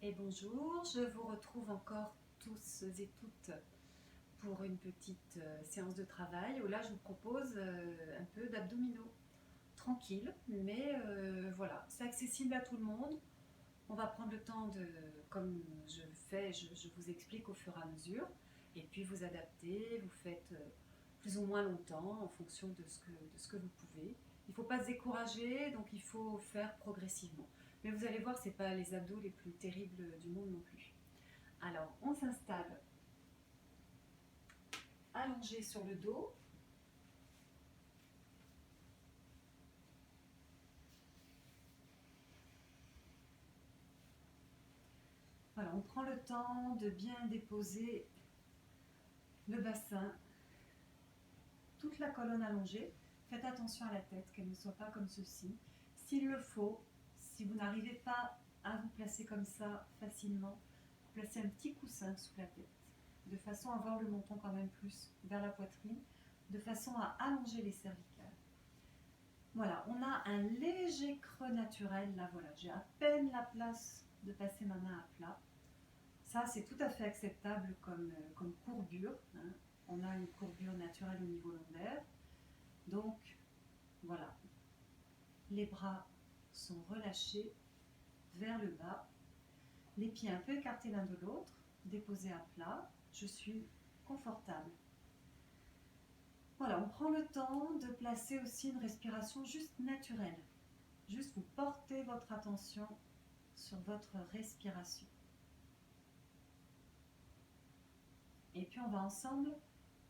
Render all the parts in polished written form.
Et bonjour, je vous retrouve encore tous et toutes pour une petite séance de travail où là je vous propose un peu d'abdominaux. Tranquille, mais voilà, c'est accessible à tout le monde. On va prendre le temps de, comme je fais, je vous explique au fur et à mesure. Et puis vous adaptez, vous faites plus ou moins longtemps en fonction de ce que vous pouvez. Il ne faut pas se décourager, donc il faut faire progressivement. Mais vous allez voir, ce n'est pas les abdos les plus terribles du monde non plus. Alors, on s'installe allongé sur le dos. Voilà, on prend le temps de bien déposer le bassin, toute la colonne allongée. Faites attention à la tête, qu'elle ne soit pas comme ceci. S'il le faut, si vous n'arrivez pas à vous placer comme ça facilement, placez un petit coussin sous la tête, de façon à avoir le menton quand même plus vers la poitrine, de façon à allonger les cervicales. Voilà, on a un léger creux naturel, là voilà, j'ai à peine la place de passer ma main à plat. Ça, c'est tout à fait acceptable comme courbure, hein. On a une courbure naturelle au niveau lombaire. Donc, voilà, les bras sont relâchés vers le bas, les pieds un peu écartés l'un de l'autre, déposés à plat. Je suis confortable. Voilà, on prend le temps de placer aussi une respiration juste naturelle. Juste vous portez votre attention sur votre respiration. Et puis on va ensemble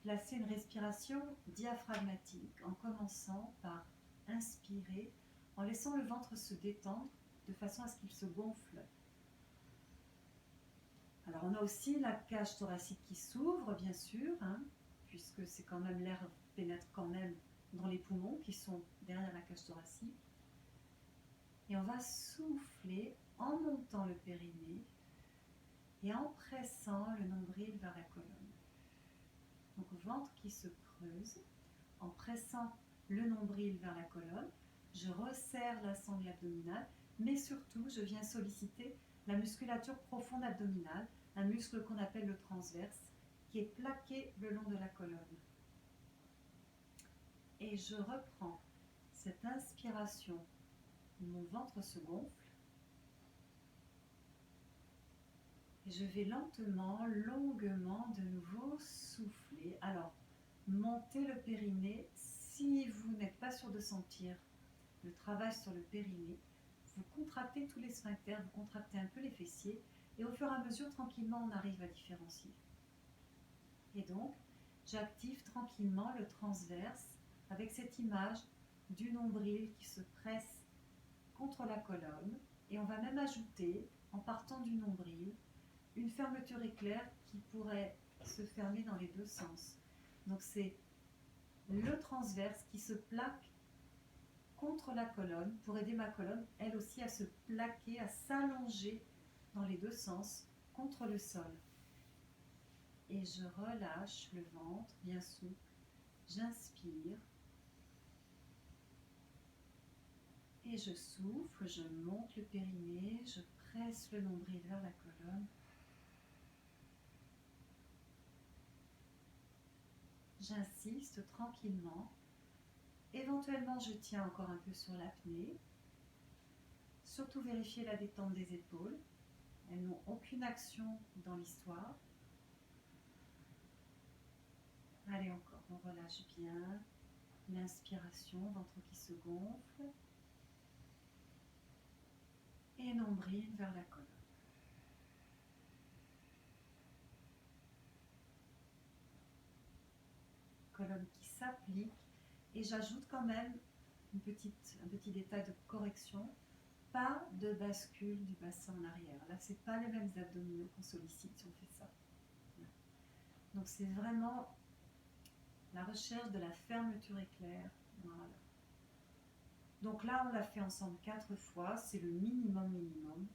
placer une respiration diaphragmatique en commençant par inspirer, en laissant le ventre se détendre de façon à ce qu'il se gonfle. Alors on a aussi la cage thoracique qui s'ouvre bien sûr, hein, puisque c'est quand même l'air pénètre quand même dans les poumons qui sont derrière la cage thoracique. Et on va souffler en montant le périnée et en pressant le nombril vers la colonne. Donc ventre qui se creuse, en pressant le nombril vers la colonne, je resserre la sangle abdominale, mais surtout je viens solliciter la musculature profonde abdominale, un muscle qu'on appelle le transverse, qui est plaqué le long de la colonne. Et je reprends cette inspiration, mon ventre se gonfle, et je vais lentement, longuement de nouveau souffler. Alors, montez le périnée. Si vous n'êtes pas sûr de sentir le travail sur le périnée, vous contractez tous les sphincters, vous contractez un peu les fessiers, et au fur et à mesure, tranquillement, on arrive à différencier. Et donc, j'active tranquillement le transverse avec cette image du nombril qui se presse contre la colonne, et on va même ajouter, en partant du nombril, une fermeture éclair qui pourrait se fermer dans les deux sens. Donc c'est le transverse qui se plaque contre la colonne pour aider ma colonne, elle aussi, à se plaquer, à s'allonger dans les deux sens contre le sol. Et je relâche le ventre bien souple. J'inspire. Et je souffle, je monte le périnée, je presse le nombril vers la colonne. J'insiste tranquillement. Éventuellement, je tiens encore un peu sur l'apnée. Surtout vérifier la détente des épaules. Elles n'ont aucune action dans l'histoire. Allez encore, on relâche bien. L'inspiration, ventre qui se gonfle. Et nombril vers la colonne. Colonne qui s'applique. Et j'ajoute quand même un petit détail de correction. Pas de bascule du bassin en arrière. Là, ce n'est pas les mêmes abdominaux qu'on sollicite si on fait ça. Donc, c'est vraiment la recherche de la fermeture éclair. Voilà. Donc là, on l'a fait ensemble 4 fois. C'est le minimum.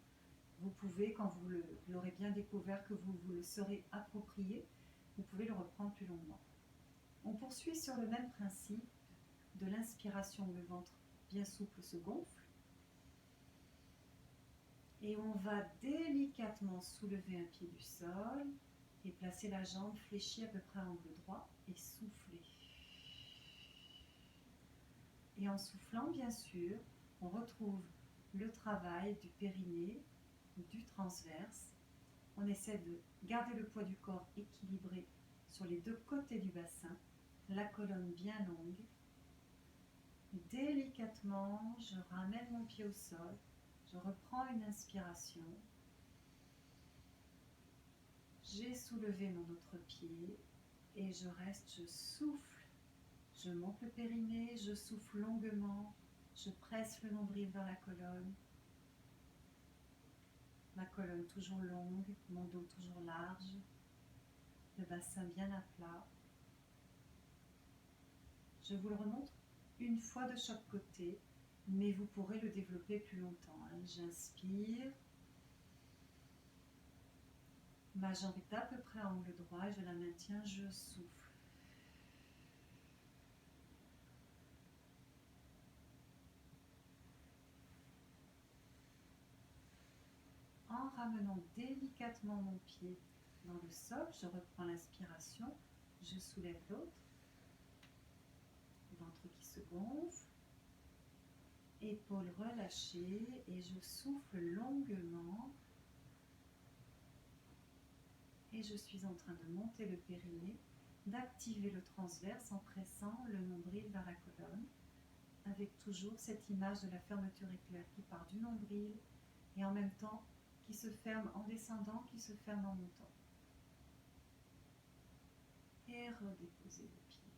Vous pouvez, quand vous l'aurez bien découvert, que vous le serez approprié, vous pouvez le reprendre plus longuement. On poursuit sur le même principe de l'inspiration où le ventre bien souple se gonfle. Et on va délicatement soulever un pied du sol et placer la jambe fléchie à peu près à angle droit et souffler. Et en soufflant, bien sûr, on retrouve le travail du périnée, du transverse. On essaie de garder le poids du corps équilibré sur les deux côtés du bassin, la colonne bien longue. Délicatement, je ramène mon pied au sol, je reprends une inspiration. J'ai soulevé mon autre pied et je reste, je souffle. Je monte le périnée, je souffle longuement, je presse le nombril vers la colonne. Ma colonne toujours longue, mon dos toujours large, le bassin bien à plat. Je vous le remontre une fois de chaque côté, mais vous pourrez le développer plus longtemps. J'inspire. Ma jambe est à peu près à angle droit et je la maintiens, je souffle. En ramenant délicatement mon pied dans le sol, je reprends l'inspiration, je soulève l'autre, ventre qui se gonfle, épaules relâchées et je souffle longuement. Et je suis en train de monter le périnée, d'activer le transverse en pressant le nombril vers la colonne, avec toujours cette image de la fermeture éclair qui part du nombril et en même temps qui se ferme en descendant, qui se ferme en montant. Et redéposer le pied.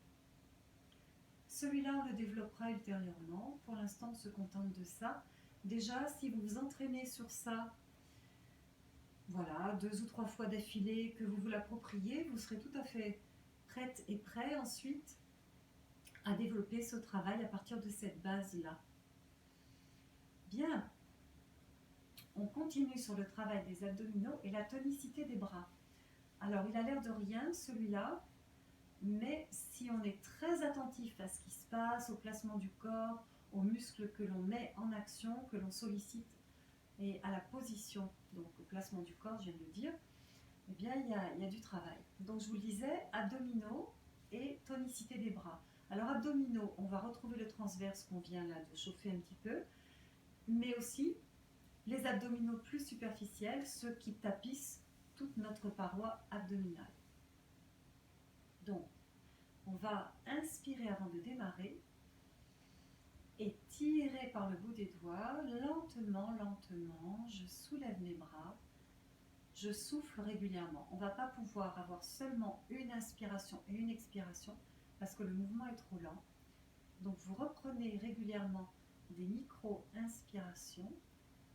Celui-là, on le développera ultérieurement. Pour l'instant, on se contente de ça. Déjà, si vous vous entraînez sur ça, voilà, 2 ou 3 fois d'affilée, que vous vous l'appropriez, vous serez tout à fait prête et prêt ensuite à développer ce travail à partir de cette base-là. Bien, on continue sur le travail des abdominaux et la tonicité des bras. Alors, il a l'air de rien, celui-là, mais si on est très attentif à ce qui se passe, au placement du corps, aux muscles que l'on met en action, que l'on sollicite, et à la position, donc au placement du corps, je viens de le dire, eh bien, il y a du travail. Donc, je vous le disais, abdominaux et tonicité des bras. Alors, abdominaux, on va retrouver le transverse qu'on vient là de chauffer un petit peu, mais aussi les abdominaux plus superficiels, ceux qui tapissent toute notre paroi abdominale. Donc, on va inspirer avant de démarrer et tirer par le bout des doigts, lentement, lentement, je soulève mes bras. Je souffle régulièrement. On ne va pas pouvoir avoir seulement une inspiration et une expiration parce que le mouvement est trop lent. Donc vous reprenez régulièrement des micro-inspirations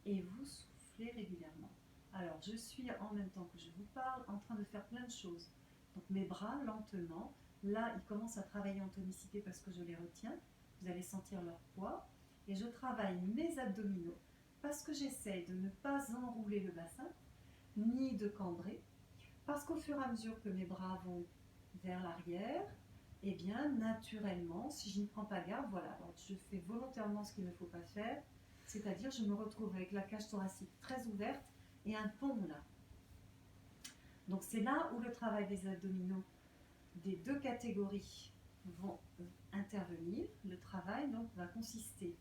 et vous soufflez régulièrement. Alors je suis en même temps que je vous parle en train de faire plein de choses. Donc mes bras lentement, là ils commencent à travailler en tonicité parce que je les retiens. Vous allez sentir leur poids. Et je travaille mes abdominaux parce que j'essaye de ne pas enrouler le bassin ni de cambrer, parce qu'au fur et à mesure que mes bras vont vers l'arrière, et bien naturellement, si je n'y prends pas garde, voilà, donc je fais volontairement ce qu'il ne faut pas faire, c'est-à-dire je me retrouve avec la cage thoracique très ouverte et un pont là. Donc c'est là où le travail des abdominaux des deux catégories vont intervenir. Le travail donc va consister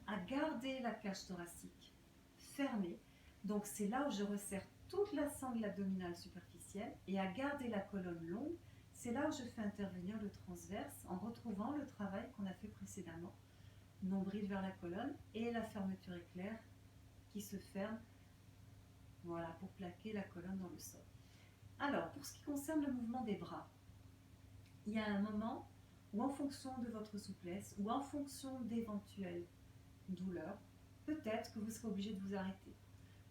à garder la cage thoracique fermée. Donc c'est là où je resserre toute la sangle abdominale superficielle et à garder la colonne longue. C'est là où je fais intervenir le transverse en retrouvant le travail qu'on a fait précédemment. Nombril vers la colonne et la fermeture éclair qui se ferme, voilà, pour plaquer la colonne dans le sol. Alors, pour ce qui concerne le mouvement des bras, il y a un moment où en fonction de votre souplesse ou en fonction d'éventuelles douleurs, peut-être que vous serez obligé de vous arrêter.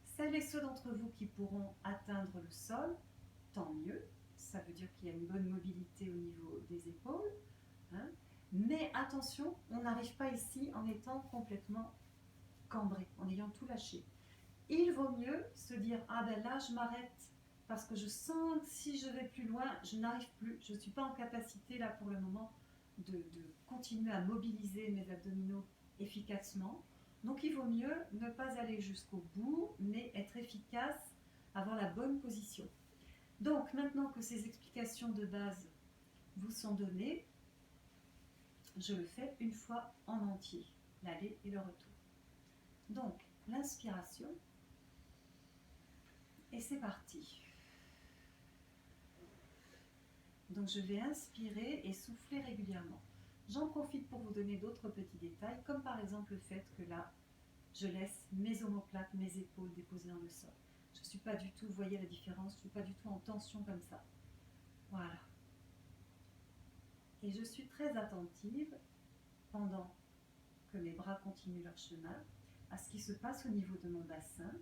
Celles et ceux d'entre vous qui pourront atteindre le sol, tant mieux. Ça veut dire qu'il y a une bonne mobilité au niveau des épaules. Hein. Mais attention, on n'arrive pas ici en étant complètement cambré, en ayant tout lâché. Il vaut mieux se dire, ah ben là je m'arrête parce que je sens que si je vais plus loin, je n'arrive plus, je ne suis pas en capacité là pour le moment de continuer à mobiliser mes abdominaux efficacement. Donc il vaut mieux ne pas aller jusqu'au bout, mais être efficace, avoir la bonne position. Donc maintenant que ces explications de base vous sont données, je le fais une fois en entier, l'aller et le retour. Donc l'inspiration, et c'est parti. Donc je vais inspirer et souffler régulièrement. J'en profite pour vous donner d'autres petits détails, comme par exemple le fait que là, je laisse mes omoplates, mes épaules déposées dans le sol. Je ne suis pas du tout, vous voyez la différence, je ne suis pas du tout en tension comme ça. Voilà. Et je suis très attentive pendant que mes bras continuent leur chemin à ce qui se passe au niveau de mon bassin.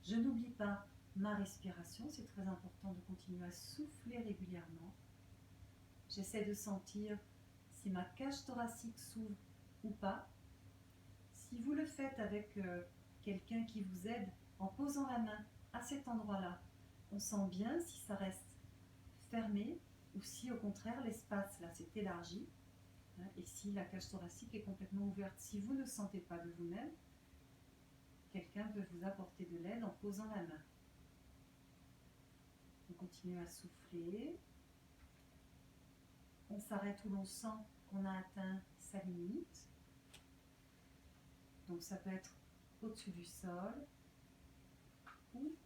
Je n'oublie pas ma respiration, c'est très important de continuer à souffler régulièrement. J'essaie de sentir si ma cage thoracique s'ouvre ou pas. Si vous le faites avec quelqu'un qui vous aide en posant la main à cet endroit-là, on sent bien si ça reste fermé ou si au contraire l'espace là s'est élargi et si la cage thoracique est complètement ouverte. Si vous ne sentez pas de vous-même, quelqu'un peut vous apporter de l'aide en posant la main. On continue à souffler. On s'arrête où l'on sent qu'on a atteint sa limite. Donc ça peut être au-dessus du sol ou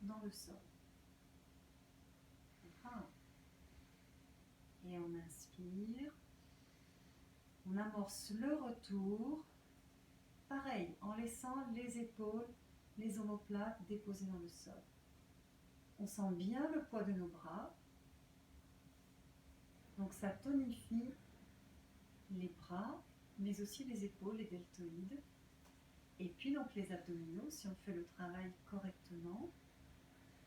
dans le sol. Et on inspire. On amorce le retour. Pareil, en laissant les épaules, les omoplates déposées dans le sol. On sent bien le poids de nos bras. Donc ça tonifie les bras, mais aussi les épaules, les deltoïdes. Et puis donc les abdominaux, si on fait le travail correctement.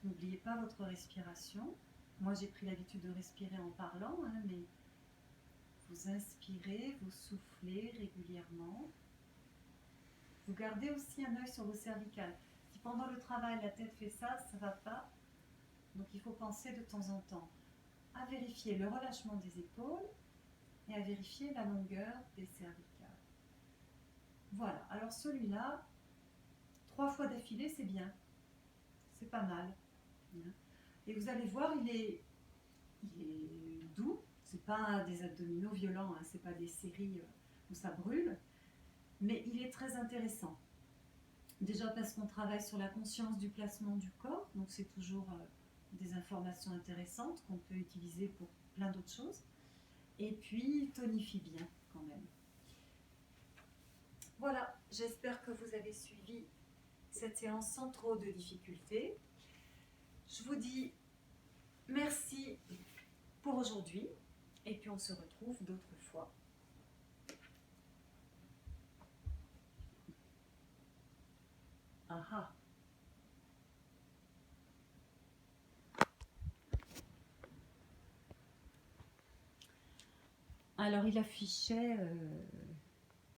N'oubliez pas votre respiration. Moi j'ai pris l'habitude de respirer en parlant, mais vous inspirez, vous soufflez régulièrement. Vous gardez aussi un œil sur vos cervicales. Si pendant le travail la tête fait ça, ça ne va pas. Donc il faut penser de temps en temps à vérifier le relâchement des épaules et à vérifier la longueur des cervicales. Voilà, alors celui-là, 3 fois d'affilée, c'est bien. C'est pas mal. Et vous allez voir, il est doux. C'est pas des abdominaux violents, c'est pas des séries où ça brûle. Mais il est très intéressant. Déjà parce qu'on travaille sur la conscience du placement du corps, donc c'est toujours des informations intéressantes qu'on peut utiliser pour plein d'autres choses. Et puis, il tonifie bien quand même. Voilà, j'espère que vous avez suivi cette séance sans trop de difficultés. Je vous dis merci pour aujourd'hui et puis on se retrouve d'autres fois. Ah. Alors il affichait